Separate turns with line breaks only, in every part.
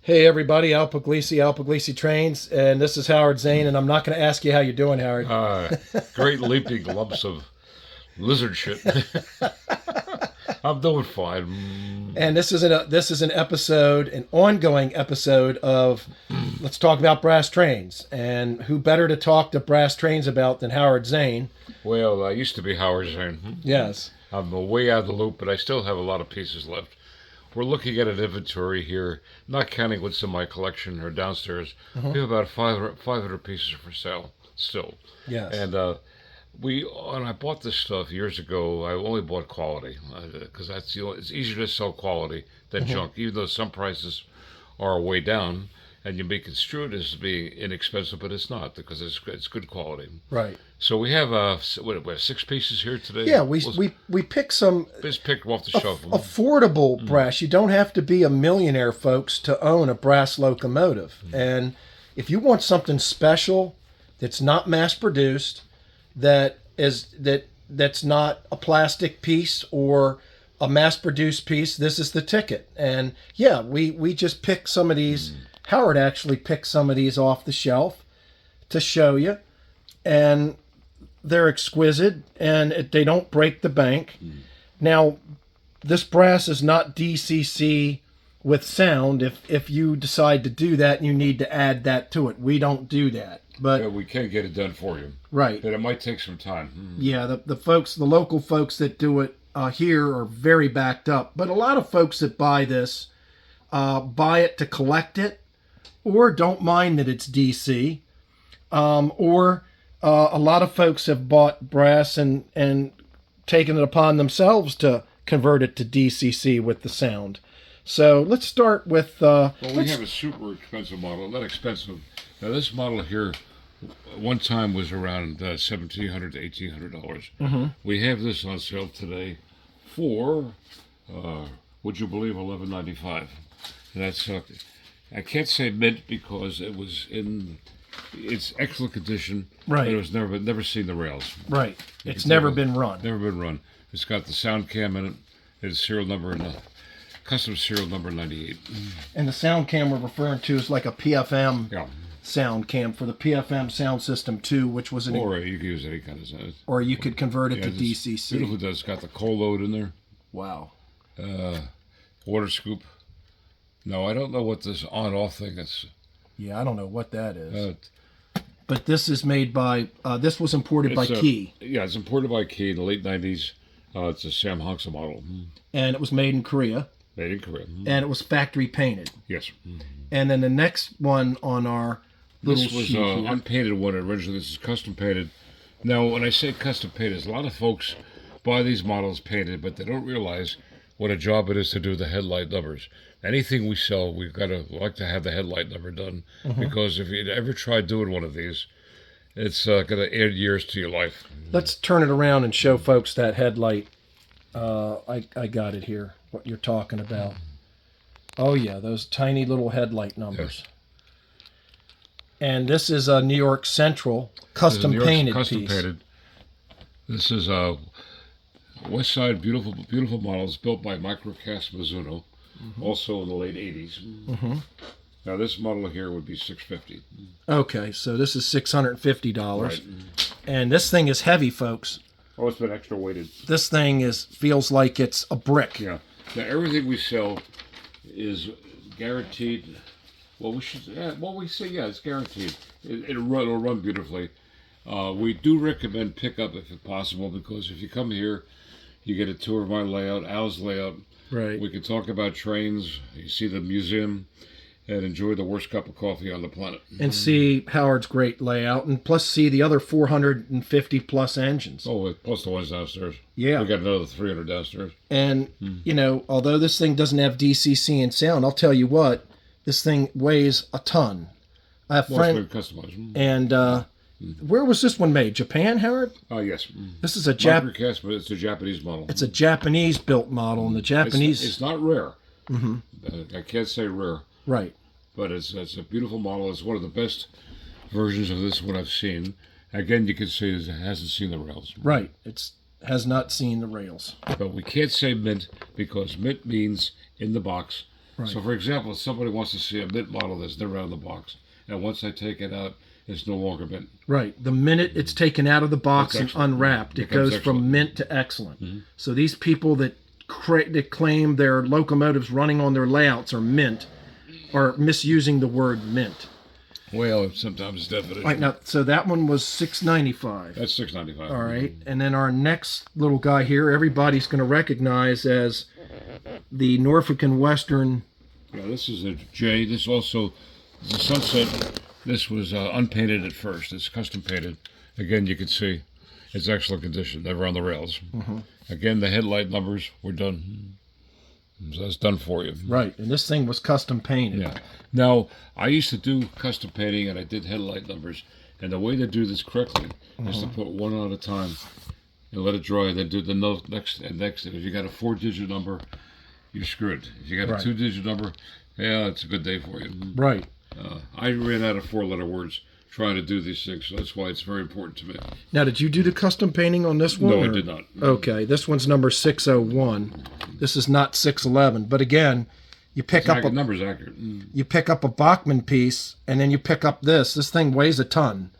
Hey everybody, Al Puglisi Trains, and this is Howard Zane, and I'm not going to ask you how you're doing, Howard.
Great leaping lumps of lizard shit. I'm doing fine.
And this is an episode, an ongoing episode of Let's Talk About Brass Trains. And who better to talk to brass trains about than Howard Zane?
Well, I used to be Howard Zane.
Yes.
I'm way out of the loop, but I still have a lot of pieces left. We're looking at an inventory here, not counting what's in my collection or downstairs. We have about 500 pieces for sale still.
Yes.
And when I bought this stuff years ago, I only bought quality because it's easier to sell quality than junk, even though some prices are way down. And you may construe it as being inexpensive, but it's not because it's good quality.
Right.
So we have we have 6 pieces here today.
Yeah, we pick some
just picked them off the shelf.
affordable brass. You don't have to be a millionaire, folks, to own a brass locomotive. And if you want something special that's not mass produced, that's not a plastic piece or a mass produced piece, this is the ticket. And yeah, we just pick some of these. Howard actually picked some of these off the shelf to show you, and they're exquisite, and they don't break the bank. Now, this brass is not DCC with sound. If you decide to do that, you need to add that to it. We don't do that, but
Yeah, we can get it done for you,
right.
but it might take some time.
Yeah, the local folks that do it here are very backed up. But a lot of folks that buy this buy it to collect it, or don't mind that it's DC, or a lot of folks have bought brass and taken it upon themselves to convert it to DCC with the sound. So let's start with.
Well, we have a super expensive model, not expensive. Now this model here, one time was around $1,700 to $1,800. We have this on sale today for, would you believe, $1,195. And that's I can't say mint because it was in its excellent condition.
Right.
But it was never seen the rails.
Right. It's never been run.
Never been run. It's got the sound cam in it. It's serial number custom serial number 98.
And the sound cam we're referring to is like a PFM sound cam for the PFM sound system 2, which was
Or you could use any kind of sound.
or you could convert it to DCC.
Beautiful does. It's got the coal load in there.
Wow.
Water scoop. No, I don't know what this on-off thing is.
Yeah, I don't know what that is. But this is made by, this was imported by Key.
Yeah, it's imported by Key in the late 90s. It's a Sam Hongsa model.
And it was made in Korea.
Made in Korea.
And it was factory painted.
Yes.
And then the next one on our little
This was
sheet here.
unpainted one originally. This is custom painted. Now, when I say custom painted, a lot of folks buy these models painted, but they don't realize what a job it is to do the headlight numbers. Anything we sell, we've got to like to have the headlight number done, because if you ever try doing one of these, it's going to add years to your life.
Let's turn it around and show folks that headlight. I got it here, what you're talking about. Oh yeah, those tiny little headlight numbers.
Yes.
And this is a New York Central custom painted
custom
piece.
painted. This is a West Side beautiful models built by Microcast Mizuno, also in the late 80s. Now this model here would be $650.
Okay, so this is $650.
Right.
And this thing is heavy, folks.
Oh, it's been extra weighted.
This thing feels like it's a brick.
Yeah. Now everything we sell is guaranteed. Well, we say it's guaranteed. It'll run beautifully. We do recommend pickup if possible, because if you come here, you get a tour of my layout, Al's layout.
Right.
We can talk about trains. You see the museum, and enjoy the worst cup of coffee on the planet.
And see Howard's great layout, and plus see the other 450 plus engines.
Oh, plus the ones downstairs.
Yeah.
We got another 300 downstairs.
And, although this thing doesn't have DCC and sound, I'll tell you what, this thing weighs a ton. I have
Well, it's been customized.
and where was this one made? Japan, Howard?
Yes.
This is a
Microcast, but it's a Japanese model.
It's a Japanese built model, and the Japanese.
It's not rare. I can't say rare.
Right.
But it's a beautiful model. It's one of the best versions of this one I've seen. Again, you can see it hasn't seen the rails.
Right. It's has not seen the rails.
But we can't say mint because mint means in the box. So, for example, if somebody wants to see a mint model that's never out of the box, and once I take it out, it's no longer mint.
Right. The minute it's taken out of the box and unwrapped, it goes from mint to excellent. So these people that claim their locomotives running on their layouts are mint are misusing the word mint.
Well, sometimes it's definition.
Right, now, so that one was $6.95.
That's $6.95.
All right. And then our next little guy here, everybody's going to recognize as the Norfolk and Western.
Yeah, this is a J. This also, the Sunset, this was unpainted at first. It's custom painted. Again, you can see it's excellent condition. Never on the rails. Again, the headlight numbers were done. So that's done for you.
Right, and this thing was custom painted.
Yeah. Now, I used to do custom painting, and I did headlight numbers. And the way to do this correctly is to put one on at a time and let it dry, and then do the next. If you got a 4-digit number, you're screwed. If you got a 2-digit number, yeah, it's a good day for you.
Right.
I ran out of 4-letter words trying to do these things, so that's why it's very important to me.
Now, did you do the custom painting on this one?
No, I did not.
Okay, this one's number 601. This is not 611, but again, you pick up a
number's accurate.
You pick up a Bachmann piece, and then you pick up this. This thing weighs a ton.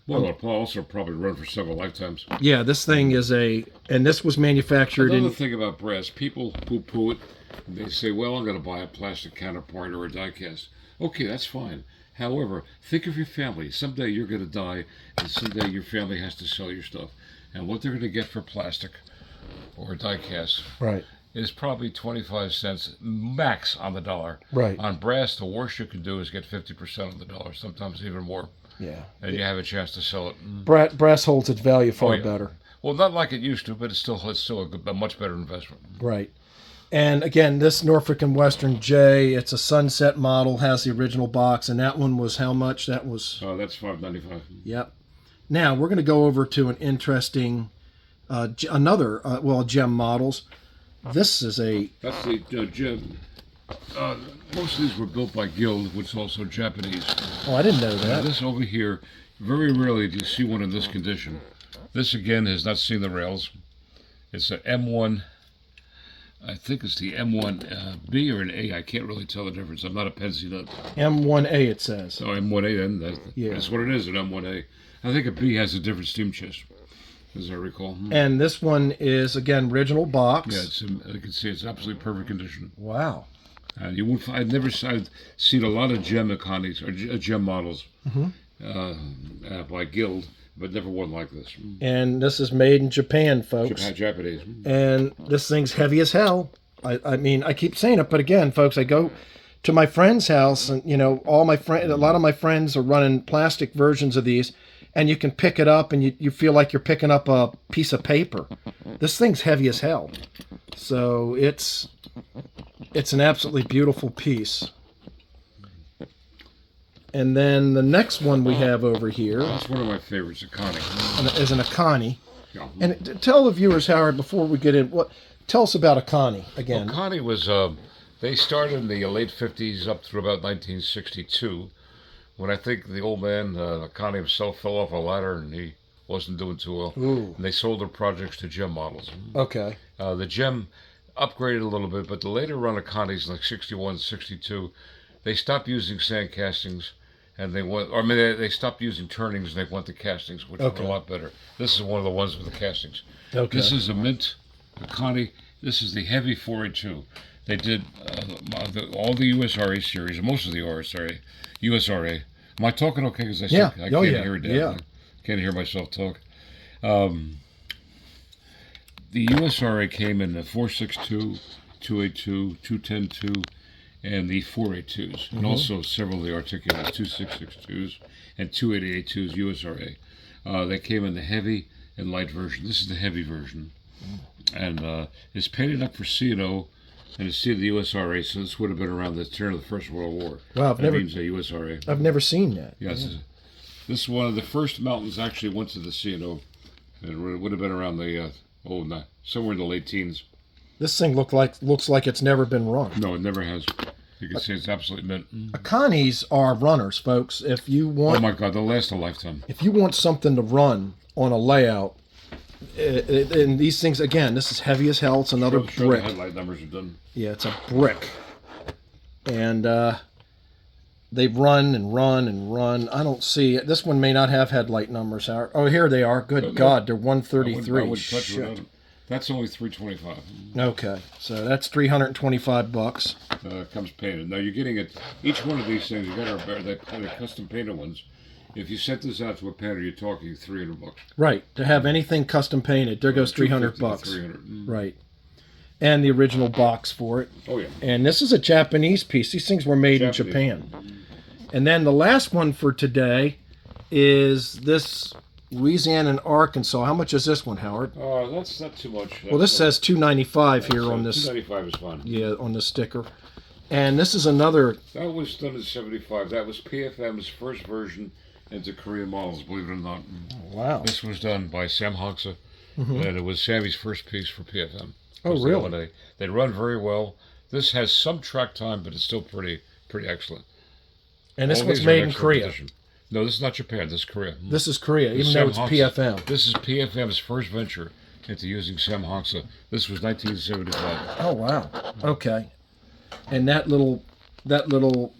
Well, it'll also probably run for several lifetimes.
Yeah, this thing is and this was manufactured
Another thing about brass, people poo-poo it. They say, well, I'm going to buy a plastic counterpart or a die cast. Okay, that's fine. However, think of your family. Someday you're going to die, and someday your family has to sell your stuff. And what they're going to get for plastic or die cast is probably 25 cents max on the dollar.
Right.
On brass, the worst you can do is get 50% on the dollar, sometimes even more.
Yeah.
And you have a chance to sell it.
Brass holds its value far better.
Well, not like it used to, but it's still a much better investment.
Right. And again, this Norfolk and Western J, it's a Sunset model, has the original box, and that one was how much? That was...
that's $5.95.
Yep. Now, we're going to go over to an interesting, gem models. This is a...
That's the gem. Most of these were built by Guild, which is also Japanese.
Oh, I didn't know that.
This over here, very rarely do you see one in this condition. This, again, has not seen the rails. It's an M1... I think it's the M1B or an A. I can't really tell the difference. I'm not a Penzi nut.
M1A, it says.
Oh, M1A, then. That's what it is, an M1A. I think a B has a different steam chest, as I recall.
And this one is, again, original box.
Yeah, you can see it's absolutely perfect condition.
Wow.
You won't. I've seen a lot of gem economies or gem models by Guild, but never one like this.
And this is made in Japan, folks.
Japanese.
And this thing's heavy as hell. I mean, I keep saying it, but again, folks, I go to my friend's house, and a lot of my friends are running plastic versions of these, and you can pick it up, and you feel like you're picking up a piece of paper. This thing's heavy as hell. So it's an absolutely beautiful piece. And then the next one we have over here...
That's one of my favorites, Akani.
Is an Akani.
Yeah.
And tell the viewers, Howard, before we get in, tell us about Akani again.
Akani was, they started in the late 50s up through about 1962, when I think the old man, Akani himself, fell off a ladder and he wasn't doing too well.
Ooh.
And they sold their projects to gem models.
Okay.
The gem upgraded a little bit, but the later run Akanis, like 61, 62, they stopped using sand castings. And they stopped using turnings and they went to castings, which were a lot better. This is one of the ones with the castings.
Okay.
This is a mint Akani. This is the heavy 482. They did all the USRA series, most of the USRA. Am I talking okay? Because I can't hear it.
Yeah.
Can't hear myself talk. The USRA came in the 462, 282, 210-2. And the 482s, and also several of the articulated 2662s and 288-2s USRA. They came in the heavy and light version. This is the heavy version. And it's painted up for C&O, and it's the USRA, so this would have been around the turn of the First World War.
Wow,
means the USRA.
I've never seen that.
Yes. Yeah. This is one of the first mountains actually went to the C&O. It would have been around somewhere in the late teens.
This thing looks like it's never been run.
No, it never has. You can see it's absolutely mint.
Akanis are runners, folks. If you want,
oh my God, they'll last a lifetime.
If you want something to run on a layout, and these things, again, this is heavy as hell. It's another brick.
The headlight numbers are done.
Yeah, it's a brick. And they've run and run and run. I don't see it. This one may not have headlight numbers. Oh, here they are. Good God, they're 133.
I wouldn't touch it. That's only $325.
Okay, so that's $325.
Comes painted. Now you're getting it. Each one of these things, you got they're custom painted ones. If you sent this out to a painter, you're talking $300.
Right, to have anything custom painted, there goes $300.
$300.
Right, and the original box for it.
Oh yeah.
And this is a Japanese piece. These things were made in Japan. And then the last one for today is this Louisiana and Arkansas. How much is this one, Howard?
That's not too much.
Well, this says $295 here on this.
$295 is fine.
Yeah, on the sticker. And this is another.
That was done in '75. That was PFM's first version into Korean models, believe it or not.
Oh, wow.
This was done by Sam Hoxa, and it was Sammy's first piece for PFM.
Oh, really?
They run very well. This has some track time, but it's still pretty excellent.
And this one's made in Korea.
Condition. No, this is not Japan. This is Korea.
This is Korea, even though it's PFM.
This is PFM's first venture into using Sam Hoxa. This was 1975.
Oh, wow. Okay. And that little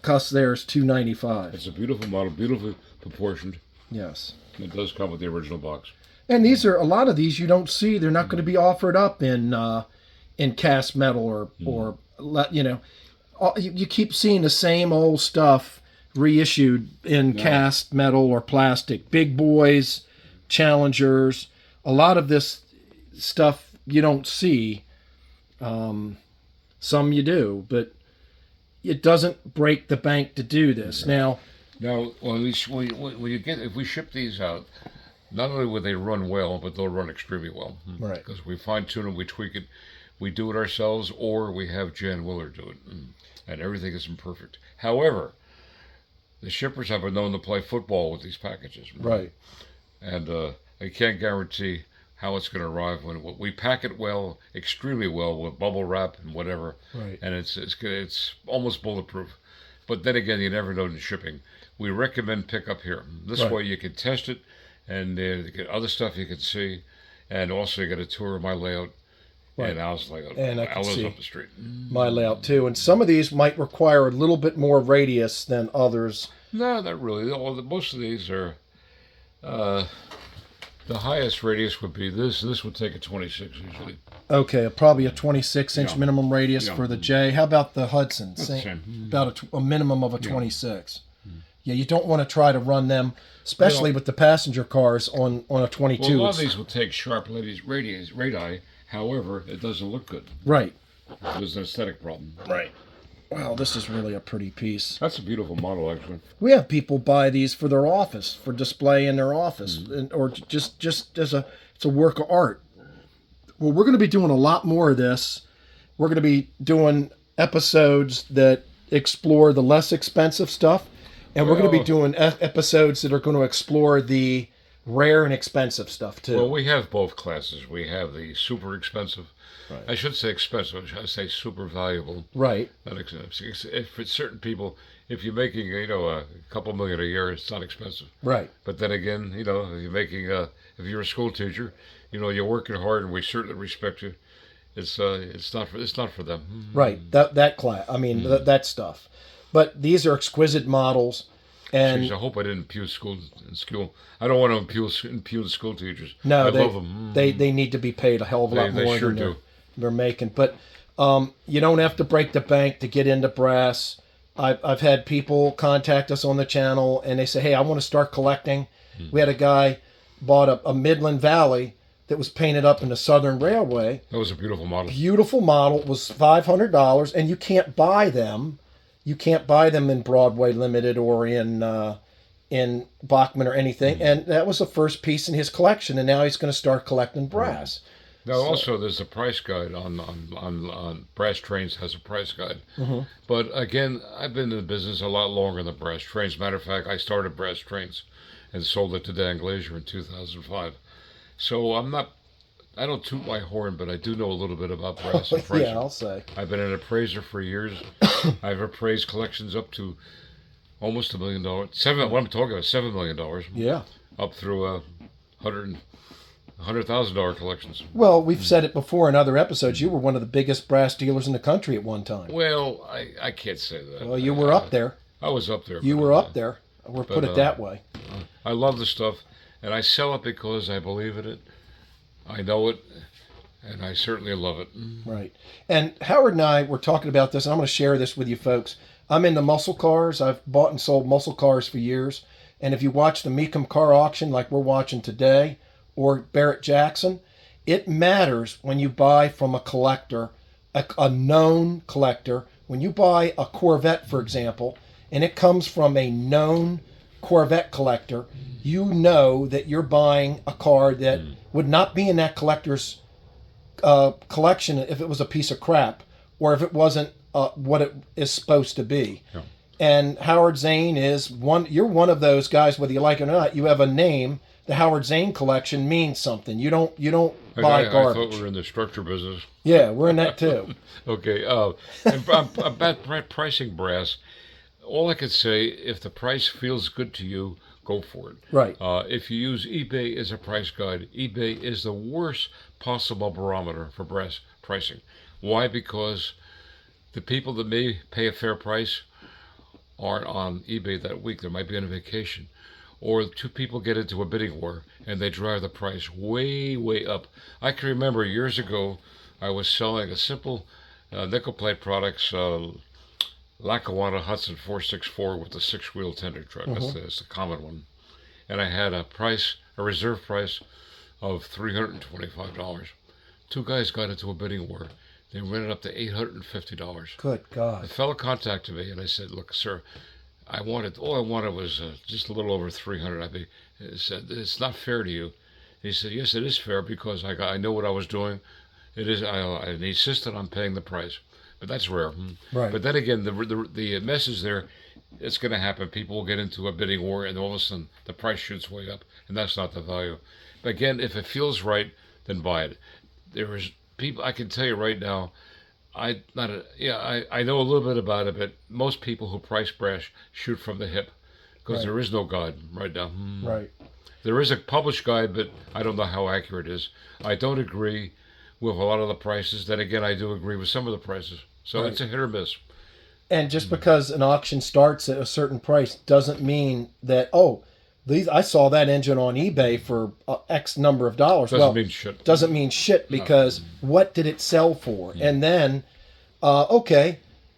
cuss there is $295.
It's a beautiful model, beautifully proportioned.
Yes.
It does come with the original box.
And these are a lot of these you don't see. They're not going to be offered up in cast metal or you know, you keep seeing the same old stuff reissued in cast metal or plastic. Big boys, Challengers, a lot of this stuff you don't see. Some you do, but it doesn't break the bank to do this. Now,
well, at least if we ship these out, not only will they run well, but they'll run extremely well.
Right.
Because we fine tune it, we tweak it, we do it ourselves, or we have Jan Willard do it, and everything isn't perfect. However, the shippers have been known to play football with these packages.
Right.
And I can't guarantee how it's going to arrive when we pack it well, extremely well, with bubble wrap and whatever.
Right.
And it's almost bulletproof. But then again, you never know in shipping. We recommend pickup here. This way you can test it, and you get other stuff you can see, and also you get a tour of my layout. Right. And Al's layout.
And I can see
up the street.
My layout too. And some of these might require a little bit more radius than others.
No, not really. Most of these are. The highest radius would be this. This would take a 26 usually.
Okay, probably a 26-inch minimum radius for the J. How about the Hudson?
Same.
About a minimum of a 26. Yeah, you don't want to try to run them, especially with the passenger cars on a 22.
Well, a lot of these will take sharp radii. However, it doesn't look good.
Right.
There's an aesthetic problem.
Right. Wow, this is really a pretty piece.
That's a beautiful model, actually.
We have people buy these for their office, for display in their office, or just as it's a work of art. Well, we're going to be doing a lot more of this. We're going to be doing episodes that explore the less expensive stuff, and we're going to be doing episodes that are going to explore the rare and expensive stuff too.
Well, we have both classes. We have the super expensive. Right. I should say expensive. I should say super valuable.
Right.
Not expensive. For certain people, if you're making a couple million a year, it's not expensive.
Right.
But then again, if you're making if you're a school teacher, you're working hard, and we certainly respect you. It's not for them.
Right. That class. I mean that stuff. But these are exquisite models. And
jeez, I hope I didn't impugn school. I don't want to impugn school teachers.
No,
I love them.
They need to be paid a hell of a lot more
sure
than they're making. But you don't have to break the bank to get into brass. I've had people contact us on the channel, and they say, "Hey, I want to start collecting." We had a guy bought a Midland Valley that was painted up in the Southern Railway.
That was a beautiful model.
Beautiful model. It was $500, and you can't buy them. You can't buy them in Broadway Limited or in Bachman or anything. And that was the first piece in his collection, and now he's going to start collecting brass.
Now, also, there's a price guide on Brass Trains has a price guide. But again, I've been in the business a lot longer than Brass Trains. Matter of fact, I started Brass Trains and sold it to Dan Glazier in 2005. So I don't toot my horn, but I do know a little bit about brass and pricing.
Yeah, I'll say.
I've been an appraiser for years. I've appraised collections up to almost $1 million. What I'm talking about, $7 million.
Yeah.
Up through 100 $100,000 collections.
Well, we've said it before in other episodes. You were one of the biggest brass dealers in the country at one time.
Well, I can't say that.
Well, you were up there.
I was up there.
You were up there. We'll put it that way.
I love the stuff, and I sell it because I believe in it. I know it, and I certainly love it.
Right. And Howard and I were talking about this, and I'm going to share this with you folks. I'm into muscle cars. I've bought and sold muscle cars for years. And if you watch the Mecum car auction like we're watching today, or Barrett Jackson, it matters when you buy from a collector, a known collector. When you buy a Corvette, for example, and it comes from a known Corvette collector, you know that you're buying a car that would not be in that collector's collection if it was a piece of crap or if it wasn't what it is supposed to be.
Yeah.
And Howard Zane is one. You're one of those guys, whether you like it or not. You have a name. The Howard Zane collection means something. You don't buy garbage.
I thought we were in the structure business.
Yeah, we're in that too.
Okay. And about pricing brass, all I could say, if the price feels good to you, go for it.
Right.
If you use eBay as a price guide, eBay is the worst possible barometer for brass pricing. Why? Because the people that may pay a fair price aren't on eBay that week. They might be on a vacation. Or two people get into a bidding war and they drive the price way, way up. I can remember years ago, I was selling a simple nickel plate products, Lackawanna Hudson 464 with the 6-wheel tender truck. That's the common one. And I had a reserve price of $325. Two guys got into a bidding war. They ran it up to $850.
Good God.
The fellow contacted me and I said, "Look, sir, all I wanted was just a little over $300." He said, "It's not fair to you." He said, "Yes, it is fair because I know what I was doing. It is." And he insisted on paying the price, but that's rare.
Right.
But then again, the message there, it's going to happen. People will get into a bidding war, and all of a sudden the price shoots way up, and that's not the value. But again, if it feels right, then buy it. There is people. I can tell you right now. I know a little bit about it, but most people who price brass shoot from the hip because there is no guide right now.
Right.
There is a published guide, but I don't know how accurate it is. I don't agree with a lot of the prices. Then again, I do agree with some of the prices. So it's a hit or miss.
And just because an auction starts at a certain price doesn't mean that, I saw that engine on eBay for X number of dollars.
Doesn't mean shit.
Doesn't mean shit because what did it sell for? Yeah. And then,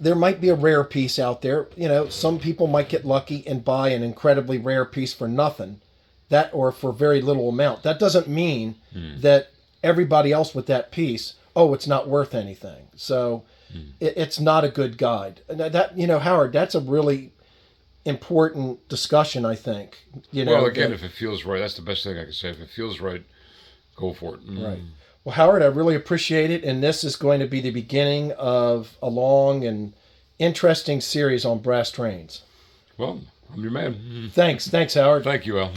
there might be a rare piece out there. You know, some people might get lucky and buy an incredibly rare piece for nothing, or for very little amount. That doesn't mean that everybody else with that piece, it's not worth anything. So it's not a good guide. And Howard, that's a really important discussion, I think.
Well, again, if it feels right, that's the best thing I can say. If it feels right, go for it.
Right. Well, Howard, I really appreciate it, and this is going to be the beginning of a long and interesting series on brass trains.
Well, I'm your man.
Thanks, Howard.
Thank you, Al.